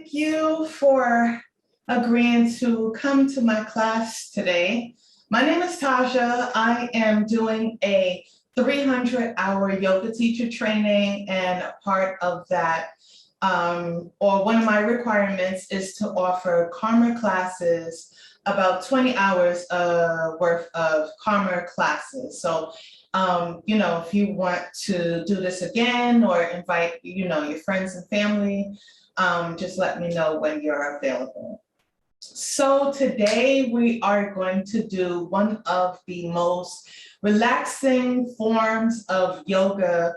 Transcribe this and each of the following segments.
Thank you for agreeing to come to my class today. My name is Taja. I am doing a 300-hour yoga teacher training, and a part of that, or one of my requirements, is to offer Karma classes, about 20 hours worth of Karma classes. So if you want to do this again or invite, your friends and family, just let me know when you're available. So today we are going to do one of the most relaxing forms of yoga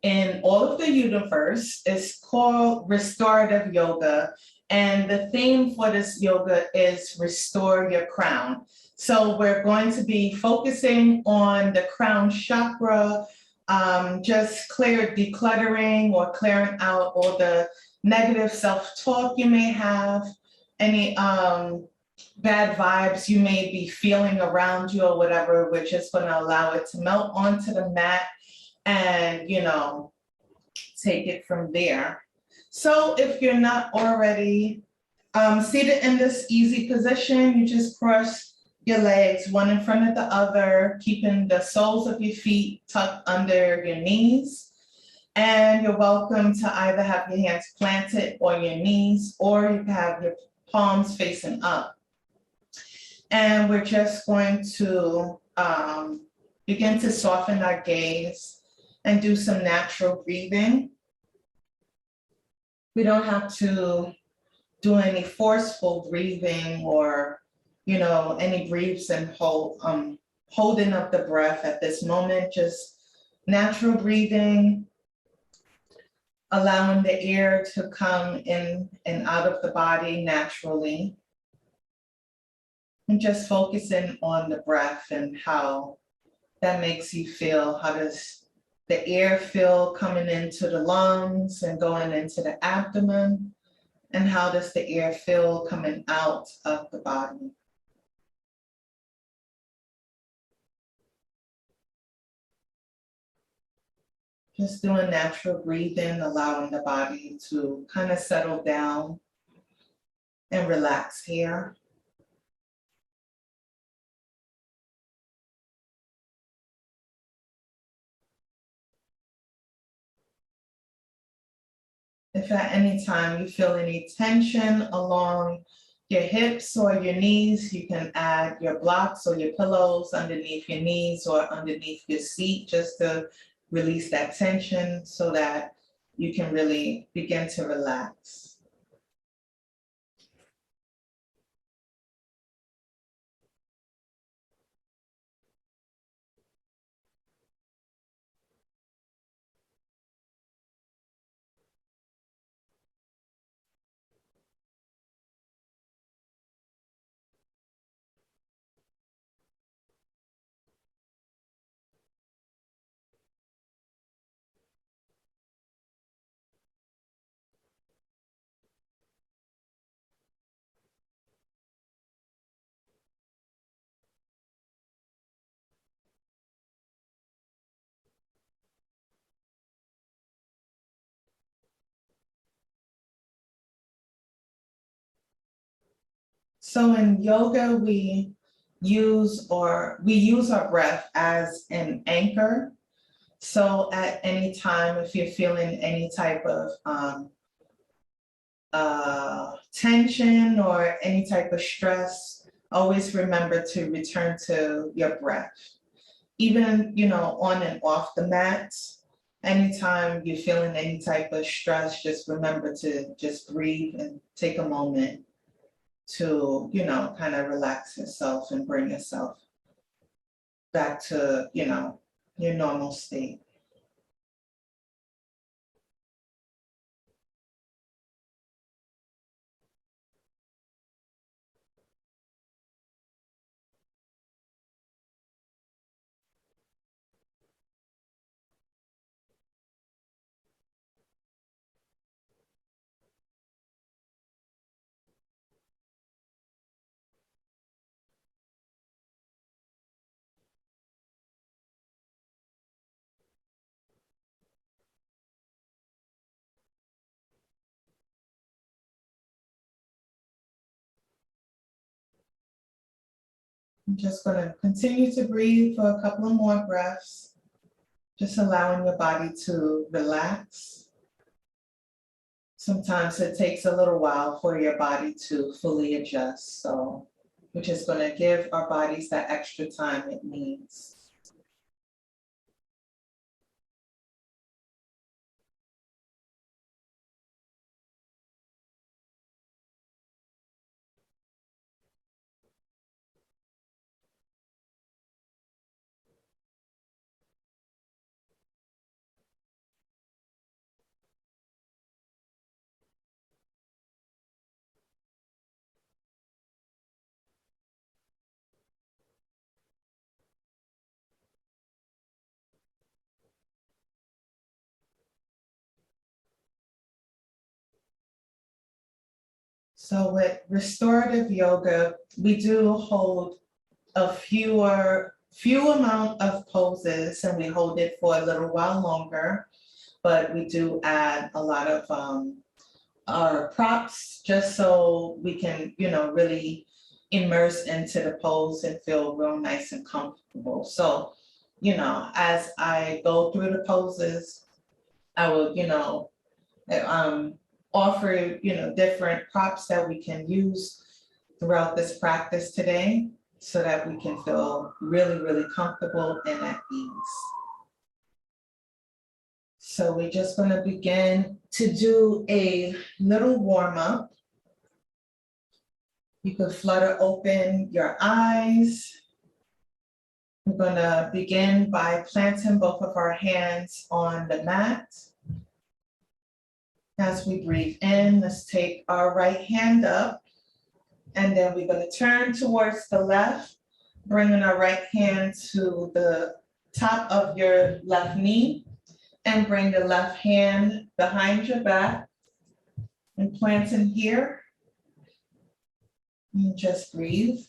in all of the universe. It's called Restorative Yoga. And the theme for this yoga is Restore Your Crown. So we're going to be focusing on the Crown Chakra, just decluttering or clearing out all the negative self-talk you may have, any bad vibes you may be feeling around you or whatever. We're just going to allow it to melt onto the mat and, take it from there. So if you're not already seated in this easy position, you just cross your legs one in front of the other, keeping the soles of your feet tucked under your knees. And you're welcome to either have your hands planted on your knees, or you can have your palms facing up. And we're just going to begin to soften our gaze and do some natural breathing. We don't have to do any forceful breathing or, any breaths and holding up the breath at this moment. Just natural breathing, allowing the air to come in and out of the body naturally. And just focusing on the breath and how that makes you feel. How does the air feel coming into the lungs and going into the abdomen? And how does the air feel coming out of the body? Just doing natural breathing, allowing the body to kind of settle down and relax here. If at any time you feel any tension along your hips or your knees, you can add your blocks or your pillows underneath your knees or underneath your seat, just to release that tension so that you can really begin to relax. So in yoga, we use our breath as an anchor. So at any time, if you're feeling any type of tension or any type of stress, always remember to return to your breath. Even, on and off the mat, anytime you're feeling any type of stress, just remember to just breathe and take a moment to, kind of relax yourself and bring yourself back to, your normal state. I'm just going to continue to breathe for a couple of more breaths, just allowing your body to relax. Sometimes it takes a little while for your body to fully adjust, so we're just going to give our bodies that extra time it needs. So with restorative yoga, we do hold a few amount of poses, and we hold it for a little while longer, but we do add a lot of our props just so we can, really immerse into the pose and feel real nice and comfortable. So, as I go through the poses, I will, offer, different props that we can use throughout this practice today so that we can feel really, really comfortable and at ease. So we're just going to begin to do a little warm up. You could flutter open your eyes. We're going to begin by planting both of our hands on the mat. As we breathe in, let's take our right hand up, and then we're going to turn towards the left, bringing our right hand to the top of your left knee, and bring the left hand behind your back and planting here. And just breathe.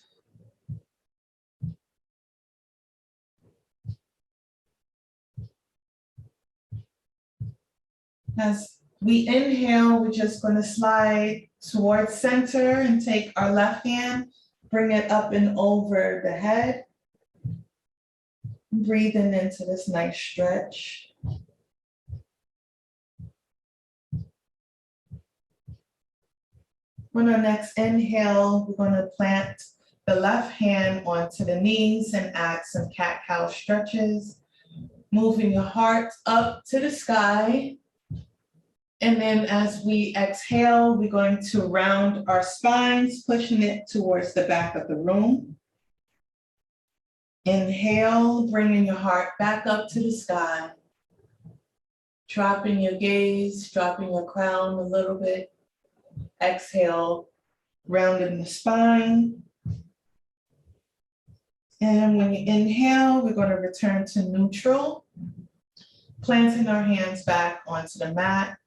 As we inhale, we're just going to slide towards center and take our left hand, bring it up and over the head. Breathing into this nice stretch. On our next inhale, we're going to plant the left hand onto the knees and add some cat-cow stretches, moving your heart up to the sky. And then as we exhale, we're going to round our spines, pushing it towards the back of the room. Inhale, bringing your heart back up to the sky. Dropping your gaze, dropping your crown a little bit. Exhale, rounding the spine. And when you inhale, we're going to return to neutral, planting our hands back onto the mat.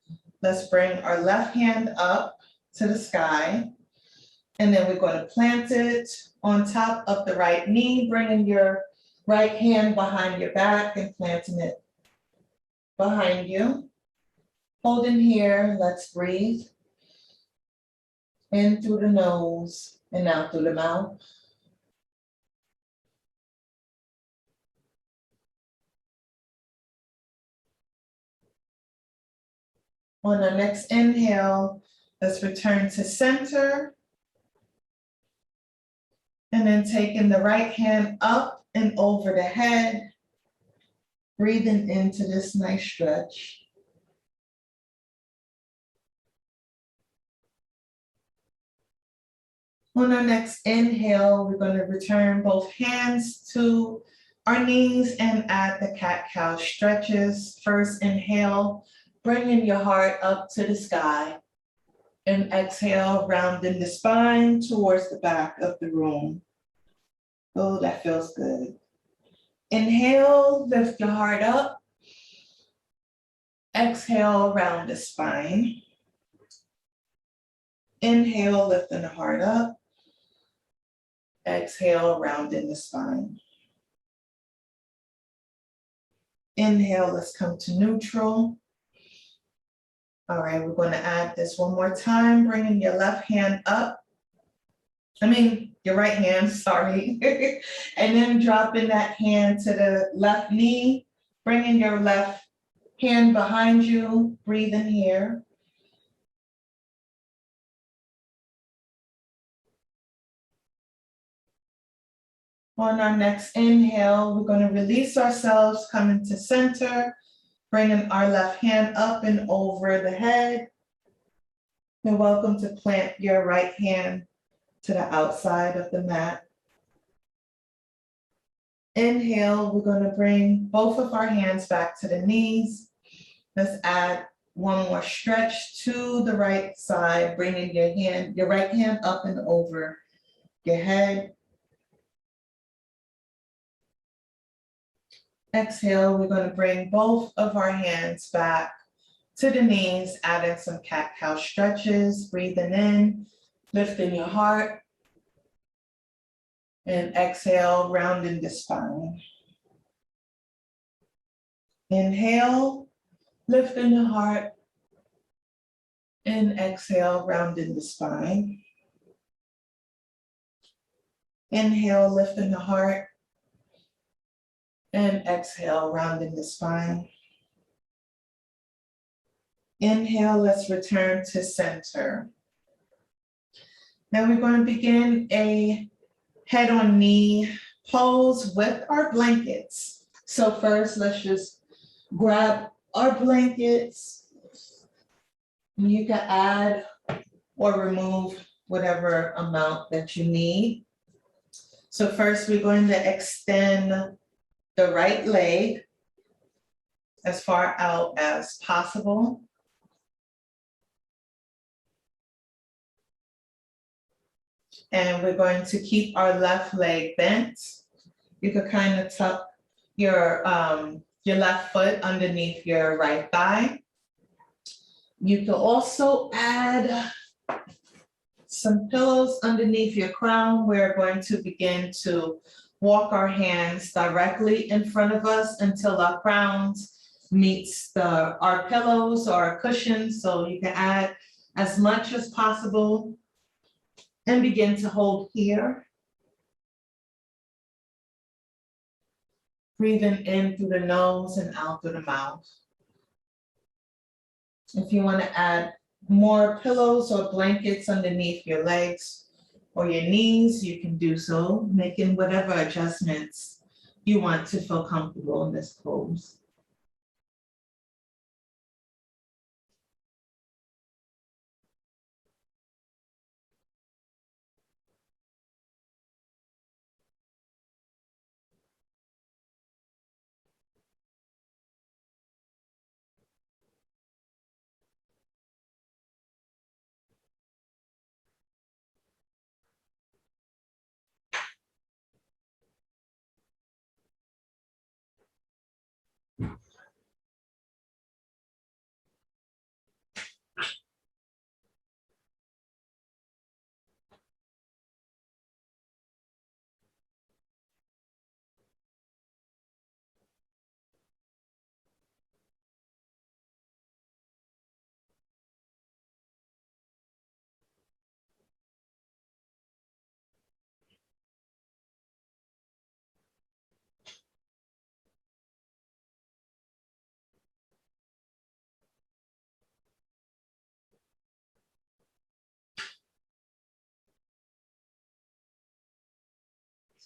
Let's bring our left hand up to the sky, and then we're going to plant it on top of the right knee, bringing your right hand behind your back and planting it behind you. Holding here, let's breathe. In through the nose and out through the mouth. On our next inhale, let's return to center. And then taking the right hand up and over the head, breathing into this nice stretch. On our next inhale, we're going to return both hands to our knees and add the cat-cow stretches. First inhale, bringing your heart up to the sky. And exhale, rounding the spine towards the back of the room. Oh, that feels good. Inhale, lift your heart up. Exhale, round the spine. Inhale, lifting the heart up. Exhale, rounding the spine. Inhale, let's come to neutral. All right, we're going to add this one more time, bringing your left hand up your right hand, sorry. And then dropping that hand to the left knee, bringing your left hand behind you, breathe in here. On our next inhale, we're going to release ourselves, coming to center, bringing our left hand up and over the head. You're welcome to plant your right hand to the outside of the mat. Inhale, we're going to bring both of our hands back to the knees. Let's add one more stretch to the right side, bringing your right hand up and over your head. Exhale, we're going to bring both of our hands back to the knees, adding some cat-cow stretches, breathing in, lifting your heart, and exhale, rounding the spine. Inhale, lifting the heart, and exhale, rounding the spine. Inhale, lifting the heart, and exhale, rounding the spine. Inhale, let's return to center. Now we're going to begin a head on knee pose with our blankets. So first, let's just grab our blankets. You can add or remove whatever amount that you need. So first, we're going to extend the right leg as far out as possible. And we're going to keep our left leg bent. You could kind of tuck your left foot underneath your right thigh. You can also add some pillows underneath your crown. We're going to begin to walk our hands directly in front of us until our crowns meets our pillows or our cushions. So you can add as much as possible and begin to hold here. Breathing in through the nose and out through the mouth. If you want to add more pillows or blankets underneath your legs or your knees, you can do so, making whatever adjustments you want to feel comfortable in this pose.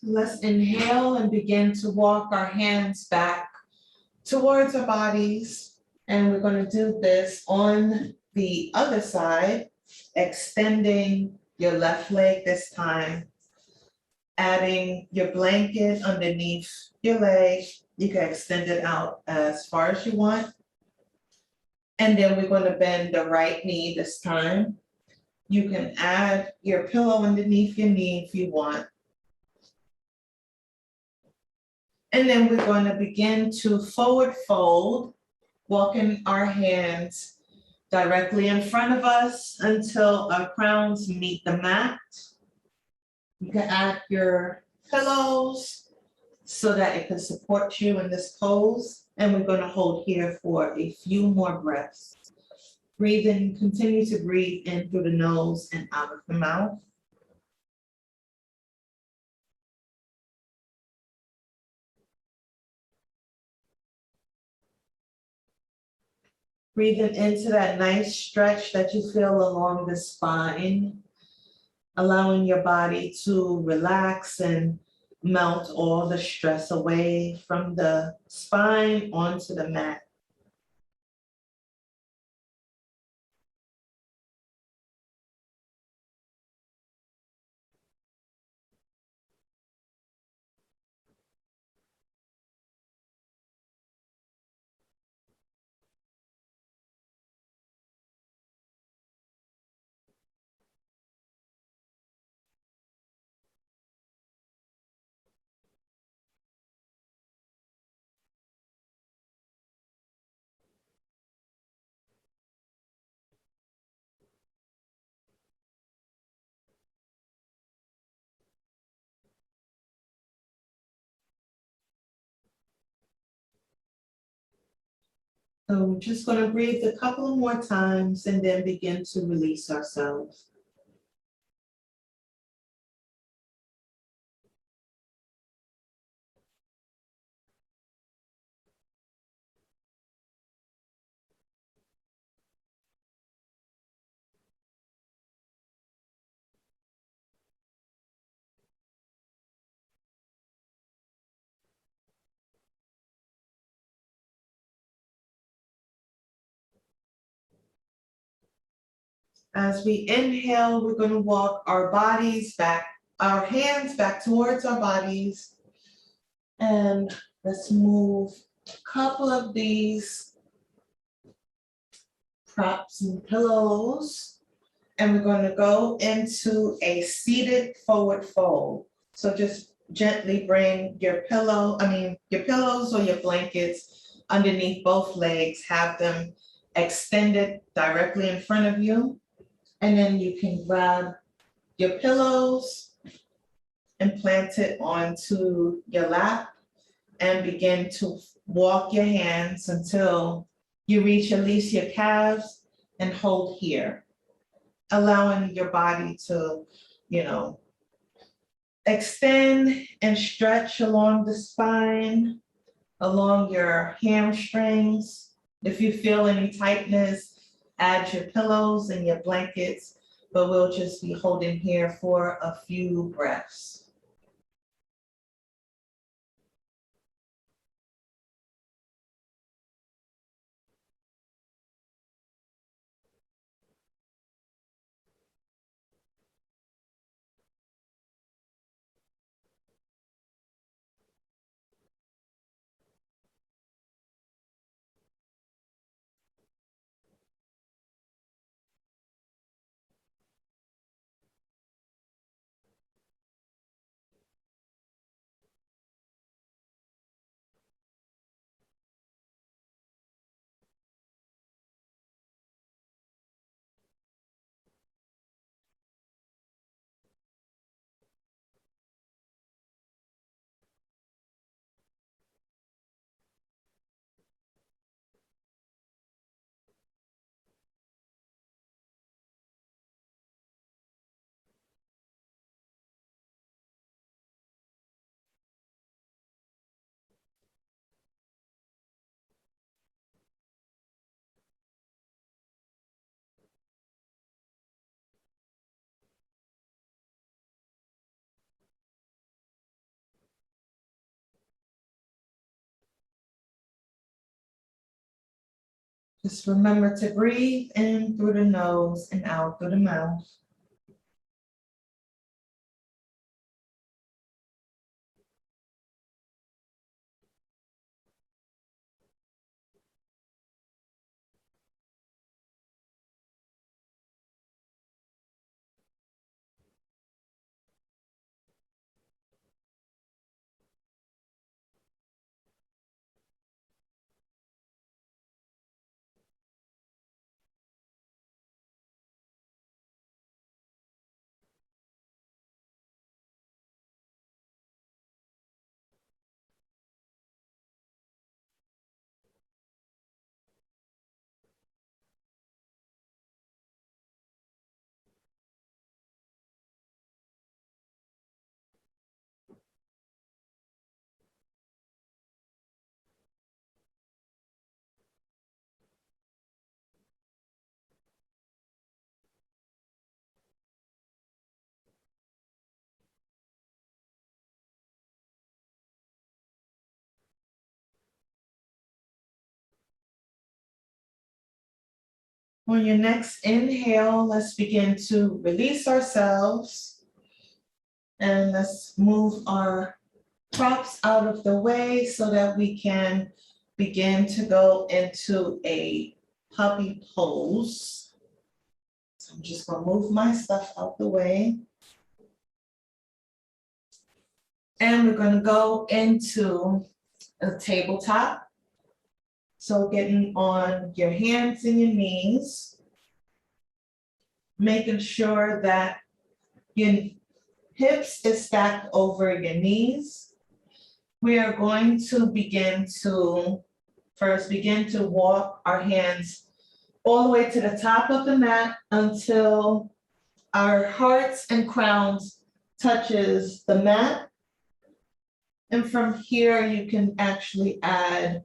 Let's inhale and begin to walk our hands back towards our bodies. And we're going to do this on the other side, extending your left leg this time, adding your blanket underneath your leg. You can extend it out as far as you want. And then we're going to bend the right knee this time. You can add your pillow underneath your knee if you want. And then we're going to begin to forward fold, walking our hands directly in front of us until our crowns meet the mat. You can add your pillows so that it can support you in this pose. And we're going to hold here for a few more breaths. Breathe in, continue to breathe in through the nose and out of the mouth. Breathing into that nice stretch that you feel along the spine, allowing your body to relax and melt all the stress away from the spine onto the mat. So we're just going to breathe a couple of more times and then begin to release ourselves. As we inhale, we're going to walk our bodies back, our hands back towards our bodies. And let's move a couple of these props and pillows. And we're going to go into a seated forward fold. So just gently bring your your pillows or your blankets underneath both legs, have them extended directly in front of you. And then you can grab your pillows and plant it onto your lap and begin to walk your hands until you reach at least your calves and hold here, allowing your body to, extend and stretch along the spine, along your hamstrings. If you feel any tightness, add your pillows and your blankets, but we'll just be holding here for a few breaths. Just remember to breathe in through the nose and out through the mouth. On your next inhale, let's begin to release ourselves. And let's move our props out of the way so that we can begin to go into a puppy pose. So I'm just gonna move my stuff out the way. And we're gonna go into a tabletop. So getting on your hands and your knees, making sure that your hips is stacked over your knees. We are going to begin to walk our hands all the way to the top of the mat until our hearts and crowns touches the mat. And from here, you can actually add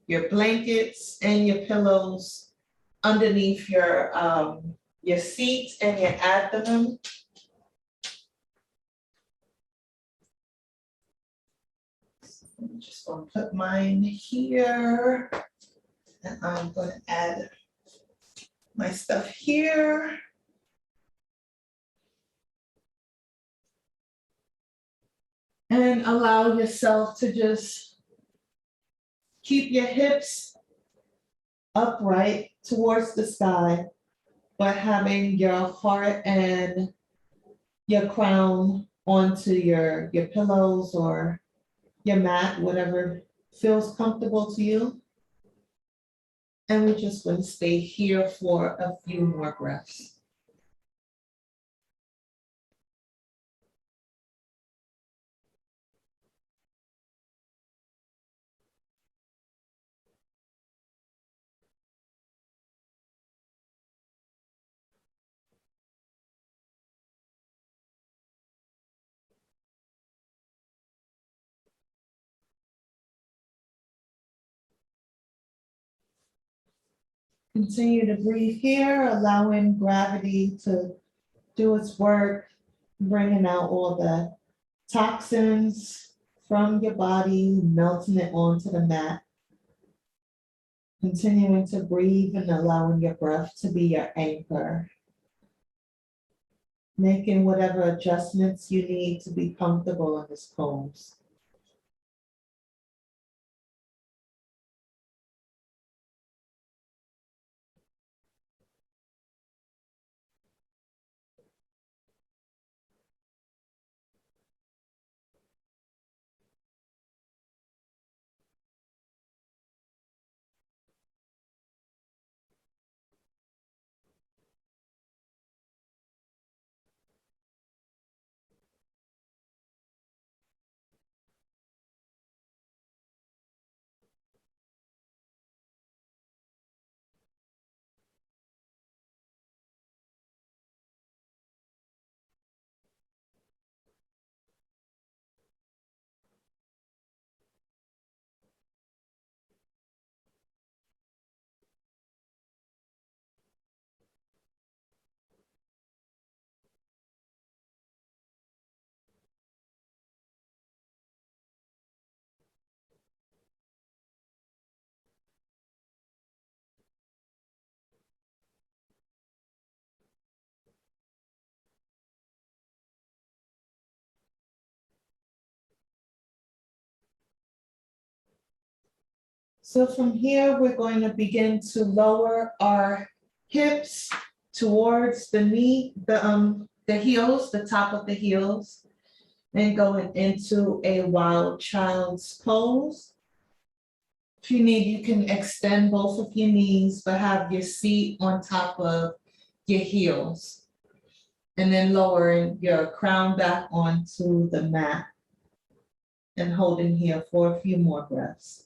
your blankets and your pillows underneath your seat and your abdomen. I'm just going to put mine here, and I'm going to add my stuff here. And allow yourself to just keep your hips upright towards the sky, but having your heart and your crown onto your pillows or your mat, whatever feels comfortable to you. And we're just going to stay here for a few more breaths. Continue to breathe here, allowing gravity to do its work, bringing out all the toxins from your body, melting it onto the mat. Continuing to breathe and allowing your breath to be your anchor. Making whatever adjustments you need to be comfortable in this pose. So from here, we're going to begin to lower our hips towards the knee, the heels, the top of the heels, and going into a wild child's pose. If you need, you can extend both of your knees, but have your seat on top of your heels. And then lowering your crown back onto the mat and holding here for a few more breaths.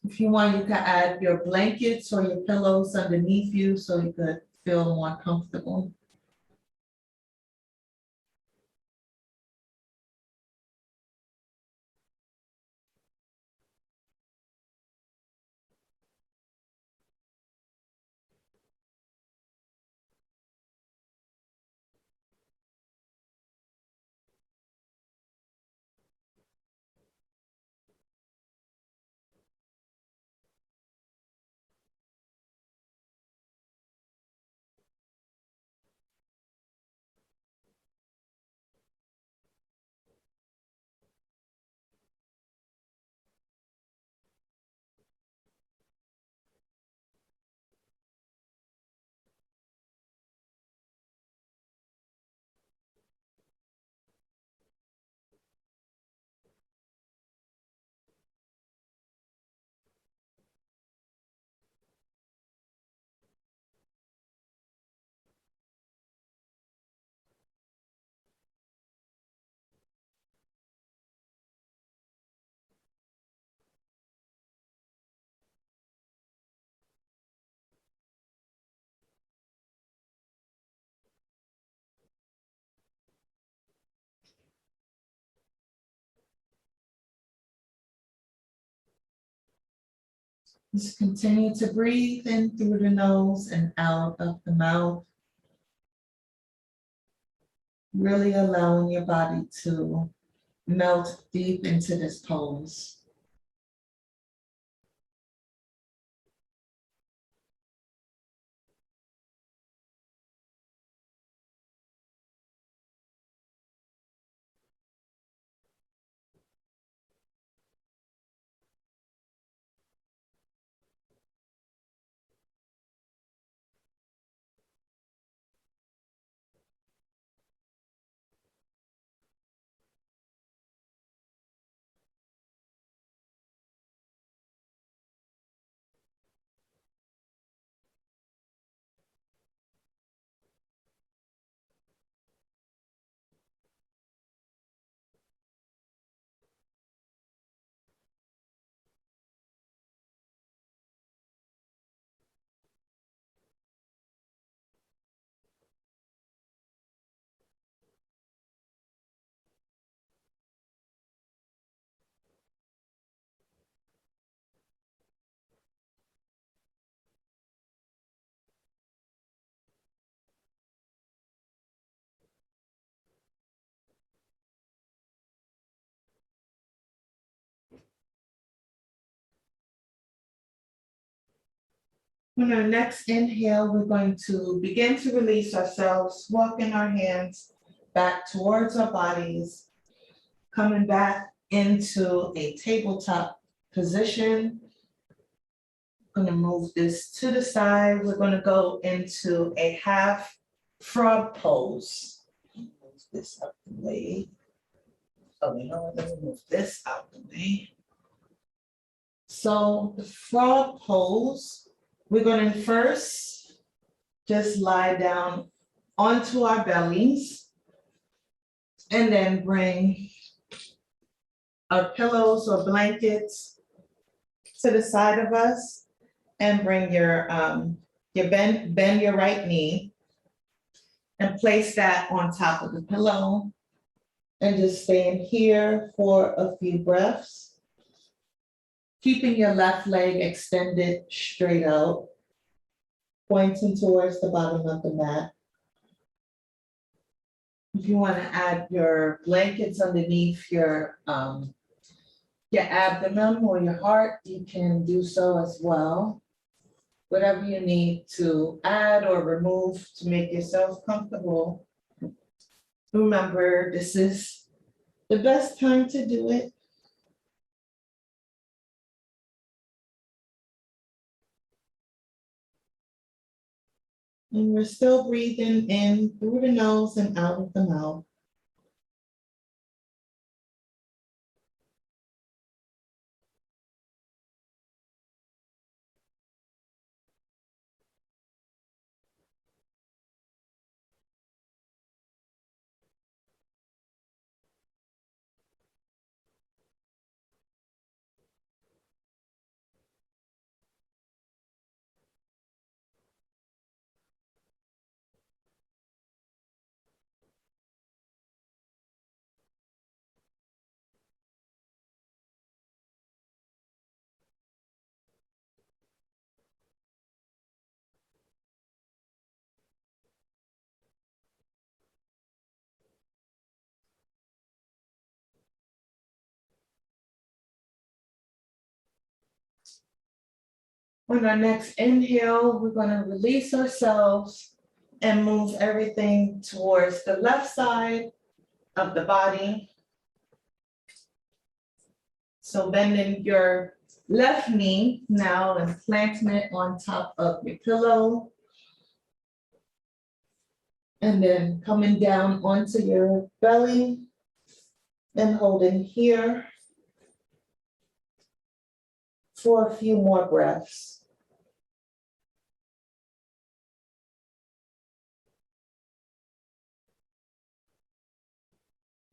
If you want, you can add your blankets or your pillows underneath you so you could feel more comfortable. Just continue to breathe in through the nose and out of the mouth. Really allowing your body to melt deep into this pose. On our next inhale, we're going to begin to release ourselves, walking our hands back towards our bodies, coming back into a tabletop position. I'm going to move this to the side. We're going to go into a half frog pose. Move this out the way. Oh, you know what? Let me move this out the way. So the frog pose, we're going to first just lie down onto our bellies and then bring our pillows or blankets to the side of us and bring your bend your right knee and place that on top of the pillow and just stay in here for a few breaths. Keeping your left leg extended straight out, pointing towards the bottom of the mat. If you want to add your blankets underneath your abdomen or your heart, you can do so as well. Whatever you need to add or remove to make yourself comfortable. Remember, this is the best time to do it. And we're still breathing in through the nose and out of the mouth. On our next inhale, we're going to release ourselves and move everything towards the left side of the body. So bending your left knee now and planting it on top of your pillow. And then coming down onto your belly and holding here for a few more breaths.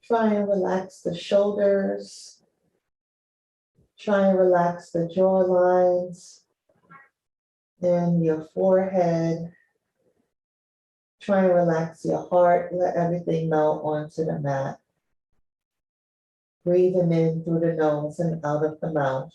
Try and relax the shoulders. Try and relax the jaw lines and your forehead. Try and relax your heart. Let everything melt onto the mat. Breathing in through the nose and out of the mouth.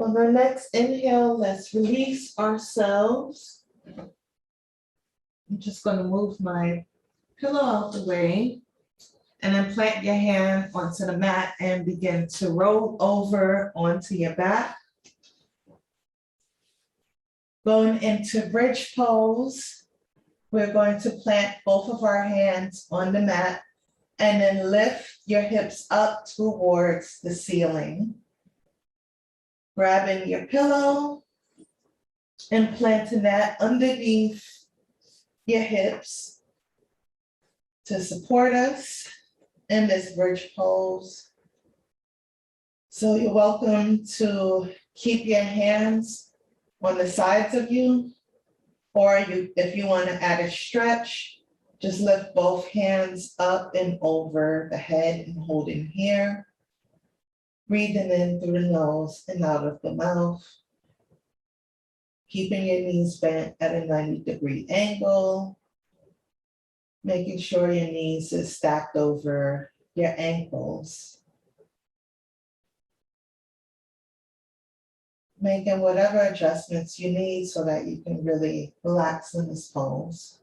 On the next inhale, let's release ourselves. I'm just going to move my pillow out the way and then plant your hand onto the mat and begin to roll over onto your back. Going into bridge pose, we're going to plant both of our hands on the mat and then lift your hips up towards the ceiling. Grabbing your pillow and planting that underneath your hips to support us in this bridge pose. So you're welcome to keep your hands on the sides of you, or if you want to add a stretch, just lift both hands up and over the head and holding here. Breathing in through the nose and out of the mouth. Keeping your knees bent at a 90-degree angle. Making sure your knees is stacked over your ankles. Making whatever adjustments you need so that you can really relax in this pose.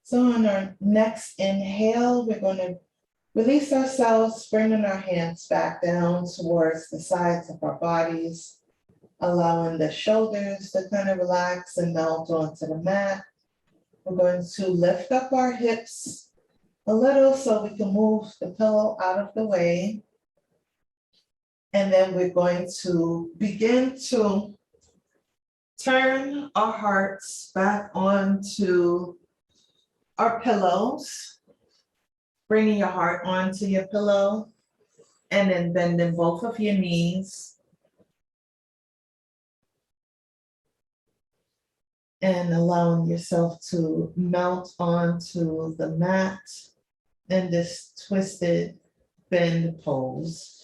So on our next inhale, we're going to release ourselves, bringing our hands back down towards the sides of our bodies, allowing the shoulders to kind of relax and melt onto the mat. We're going to lift up our hips a little so we can move the pillow out of the way. And then we're going to begin to turn our hearts back onto our pillows, bringing your heart onto your pillow, and then bending both of your knees. And allowing yourself to melt onto the mat in this twisted bend pose.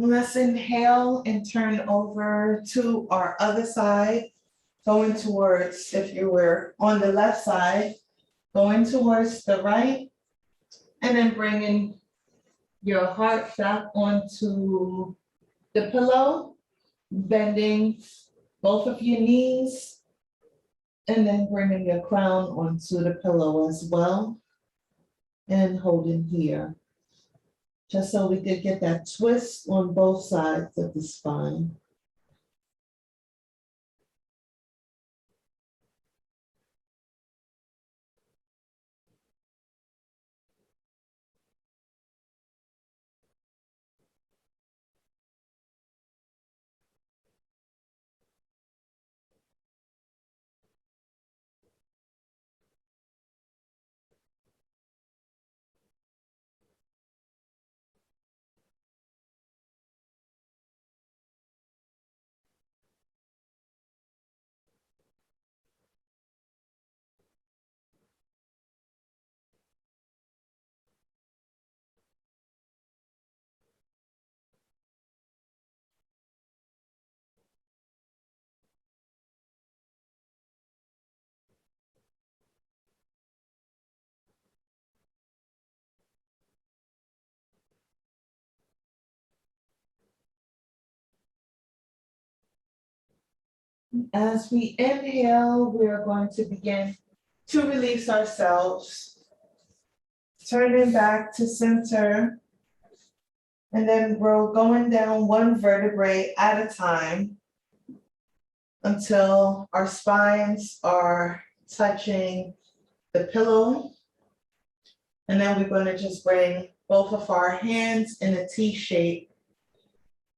Let's inhale and turn over to our other side, going towards, if you were on the left side, going towards the right, and then bringing your heart back onto the pillow, bending both of your knees, and then bringing your crown onto the pillow as well, and holding here. Just so we could get that twist on both sides of the spine. As we inhale, we are going to begin to release ourselves, turning back to center. And then we're going down one vertebrae at a time until our spines are touching the pillow. And then we're going to just bring both of our hands in a T shape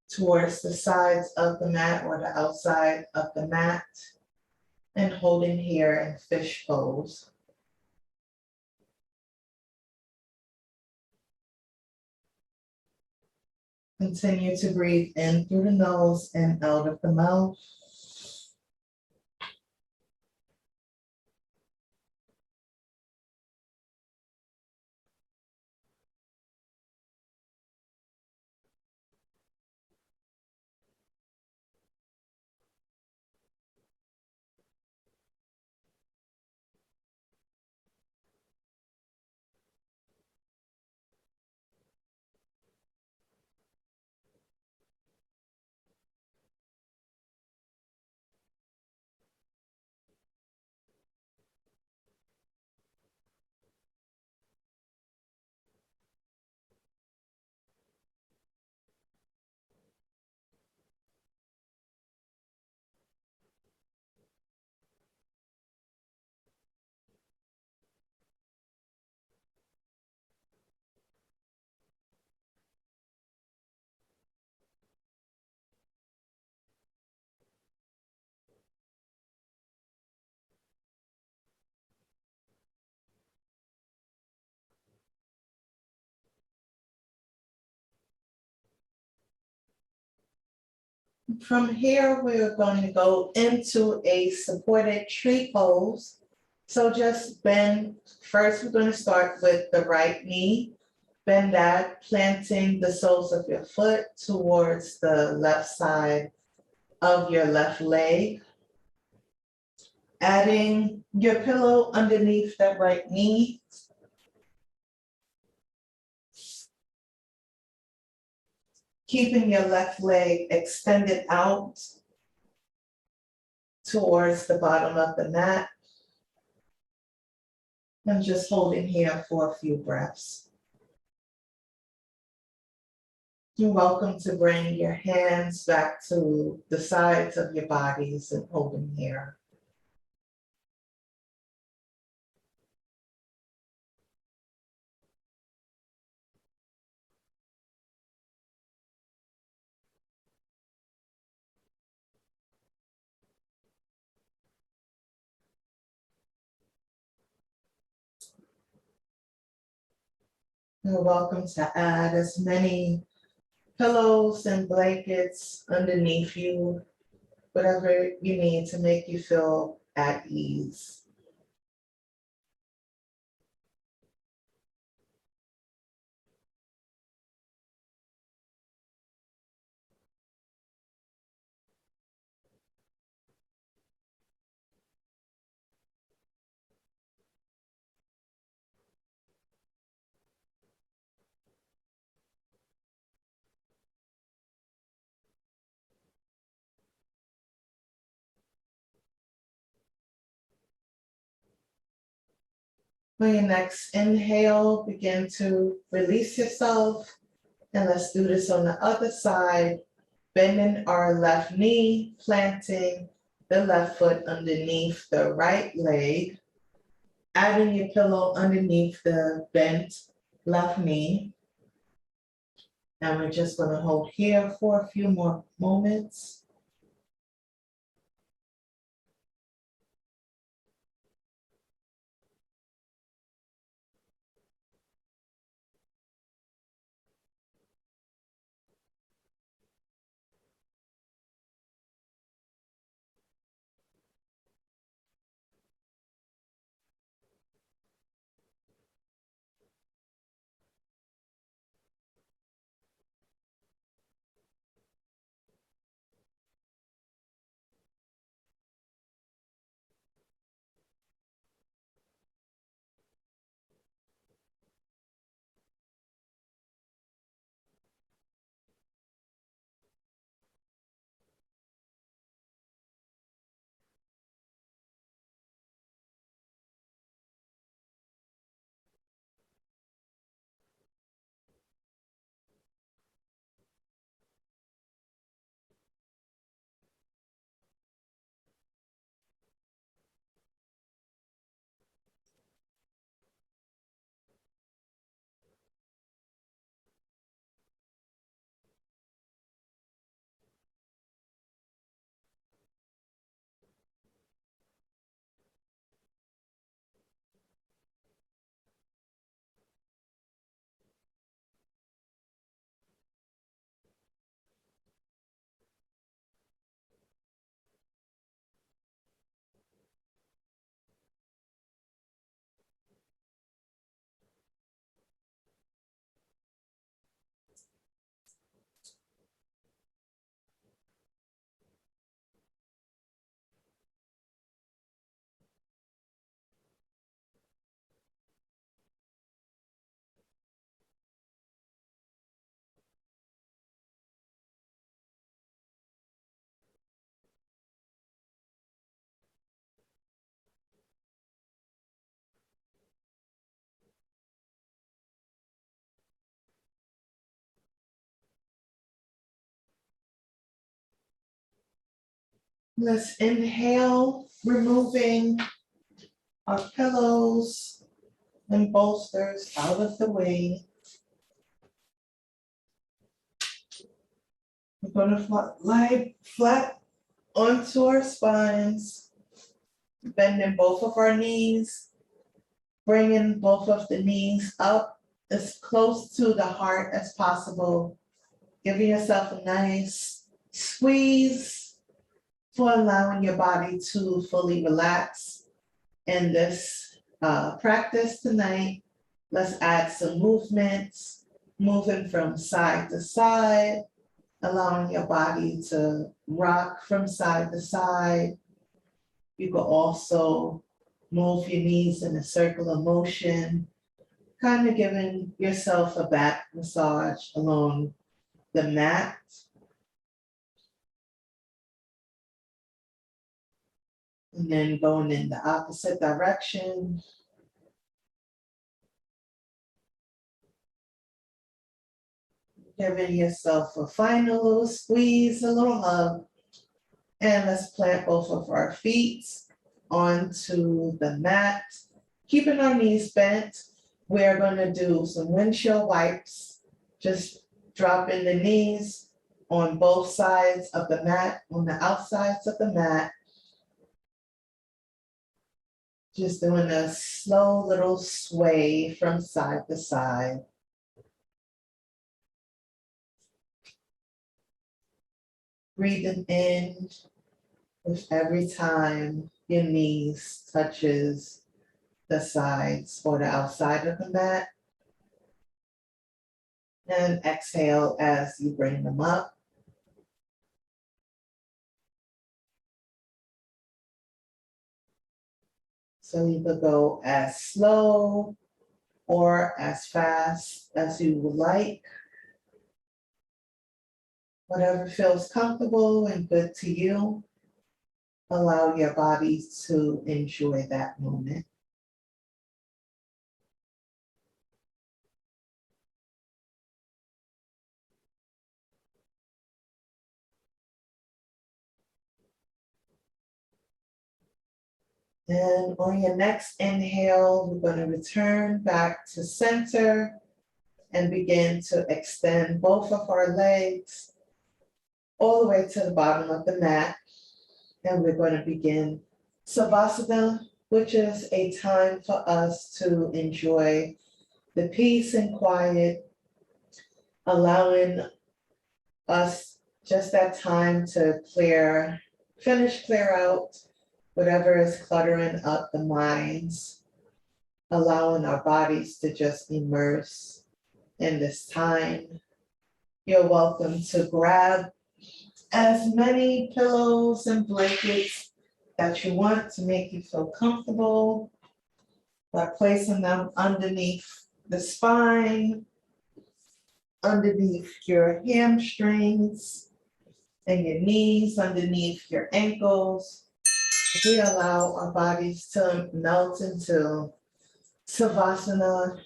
towards the sides of the mat or the outside of the mat, and holding here in fish pose. Continue to breathe in through the nose and out of the mouth. From here, we're going to go into a supported tree pose. So just bend, first we're going to start with the right knee. Bend that, planting the soles of your foot towards the left side of your left leg. Adding your pillow underneath that right knee. Keeping your left leg extended out towards the bottom of the mat. And just holding here for a few breaths. You're welcome to bring your hands back to the sides of your bodies and holding here. You're welcome to add as many pillows and blankets underneath you, whatever you need to make you feel at ease. For your next inhale, begin to release yourself. And let's do this on the other side, bending our left knee, planting the left foot underneath the right leg, adding your pillow underneath the bent left knee. And we're just going to hold here for a few more moments. Let's inhale, removing our pillows and bolsters out of the way. We're going to lie flat onto our spines, bending both of our knees, bringing both of the knees up as close to the heart as possible, giving yourself a nice squeeze for allowing your body to fully relax. In this practice tonight, let's add some movements, moving from side to side, allowing your body to rock from side to side. You can also move your knees in a circular motion, kind of giving yourself a back massage along the mat. And then going in the opposite direction. Giving yourself a final little squeeze, a little hug. And let's plant both of our feet onto the mat, keeping our knees bent. We're going to do some windshield wipes, just dropping the knees on both sides of the mat, on the outsides of the mat. Just doing a slow little sway from side to side. Breathing in with every time your knees touches the sides or the outside of the mat. And exhale as you bring them up. So you could go as slow or as fast as you would like. Whatever feels comfortable and good to you, allow your body to enjoy that moment. And on your next inhale, we're going to return back to center and begin to extend both of our legs all the way to the bottom of the mat. And we're going to begin Savasana, which is a time for us to enjoy the peace and quiet, allowing us just that time to clear out whatever is cluttering up the minds, allowing our bodies to just immerse in this time. You're welcome to grab as many pillows and blankets that you want to make you feel comfortable by placing them underneath the spine, underneath your hamstrings, and your knees, underneath your ankles. We allow our bodies to melt into Savasana.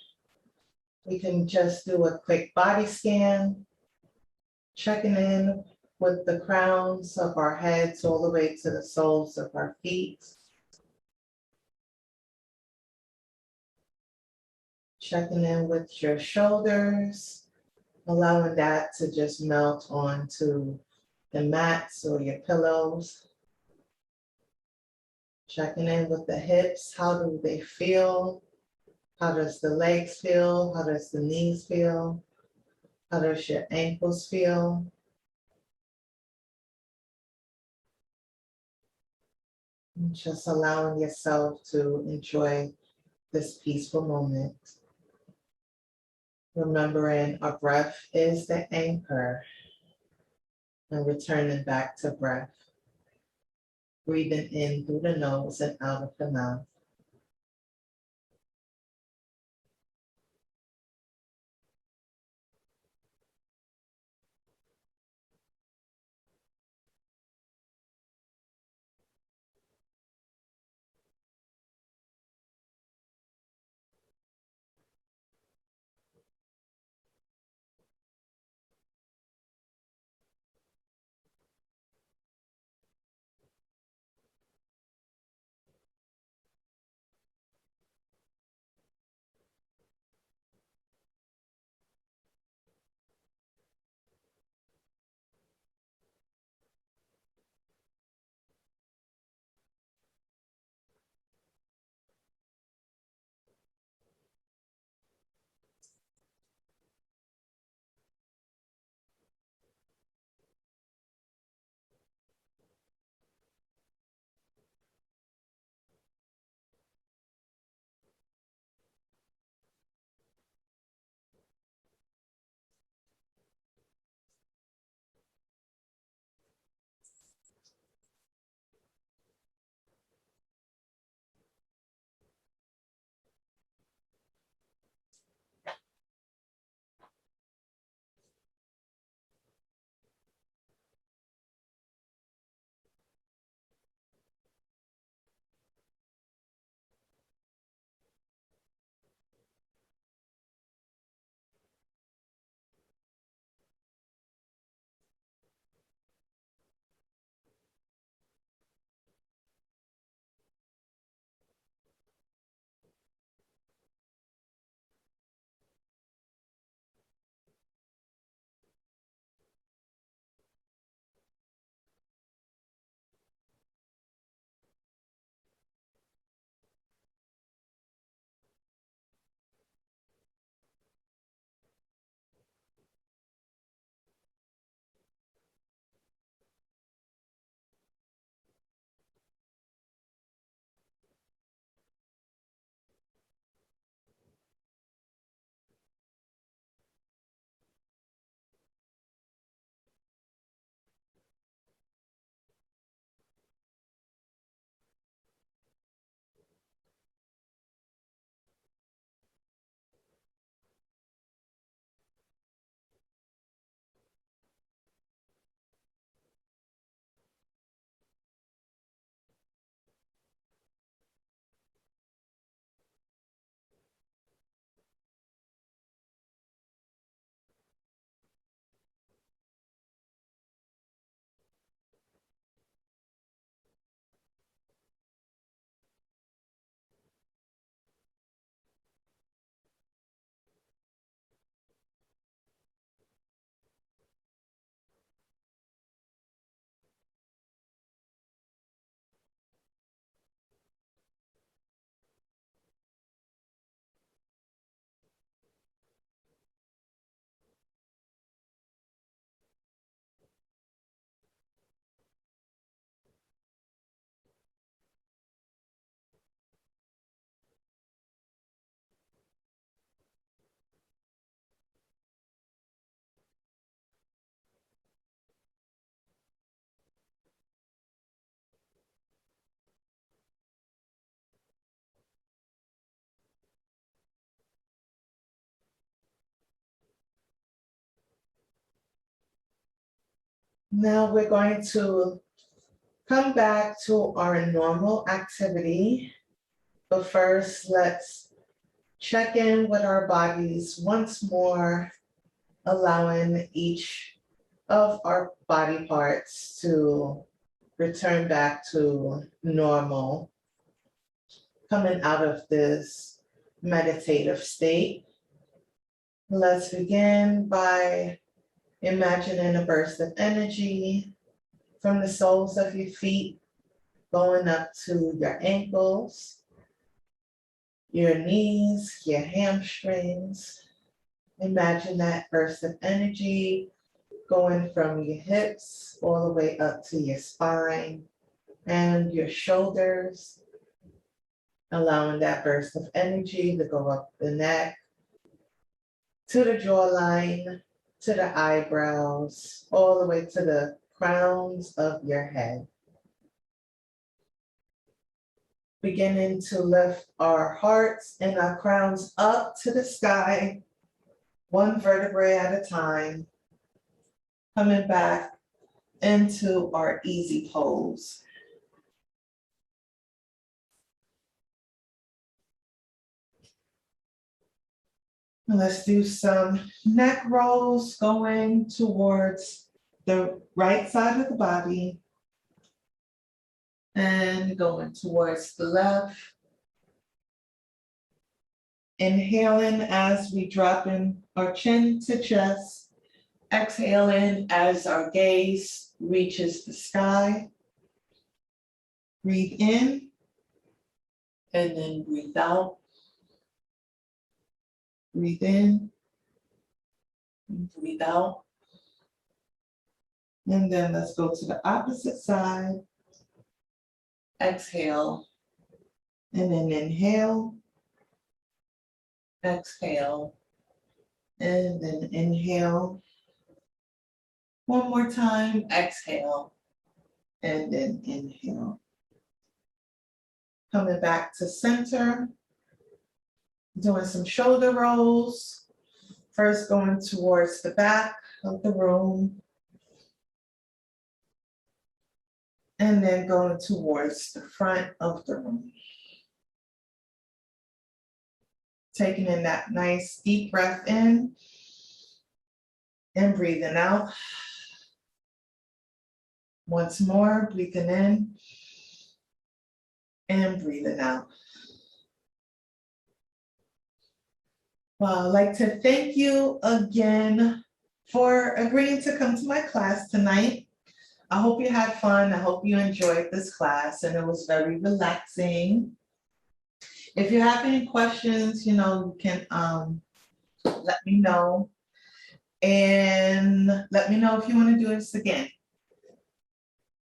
We can just do a quick body scan, checking in with the crowns of our heads all the way to the soles of our feet. Checking in with your shoulders, allowing that to just melt onto the mats or your pillows. Checking in with the hips, how do they feel? How does the legs feel? How does the knees feel? How does your ankles feel? And just allowing yourself to enjoy this peaceful moment. Remembering our breath is the anchor and returning back to breath. Breathing in through the nose and out of the mouth. Now we're going to come back to our normal activity. But first, let's check in with our bodies once more, allowing each of our body parts to return back to normal, coming out of this meditative state. Let's begin by imagining a burst of energy from the soles of your feet going up to your ankles, your knees, your hamstrings. Imagine that burst of energy going from your hips all the way up to your spine and your shoulders, allowing that burst of energy to go up the neck, to the jawline, to the eyebrows, all the way to the crowns of your head. Beginning to lift our hearts and our crowns up to the sky, one vertebrae at a time, coming back into our easy pose. Let's do some neck rolls going towards the right side of the body and going towards the left. Inhaling as we drop in our chin to chest. Exhaling as our gaze reaches the sky. Breathe in and then breathe out. Breathe in and breathe out. And then let's go to the opposite side. Exhale and then inhale. Exhale and then inhale. One more time, exhale and then inhale. Coming back to center, doing some shoulder rolls. First going towards the back of the room. And then going towards the front of the room. Taking in that nice deep breath in and breathing out. Once more, breathing in and breathing out. Well, I'd like to thank you again for agreeing to come to my class tonight. I hope you had fun. I hope you enjoyed this class and it was very relaxing. If you have any questions, you can let me know. And let me know if you want to do this again.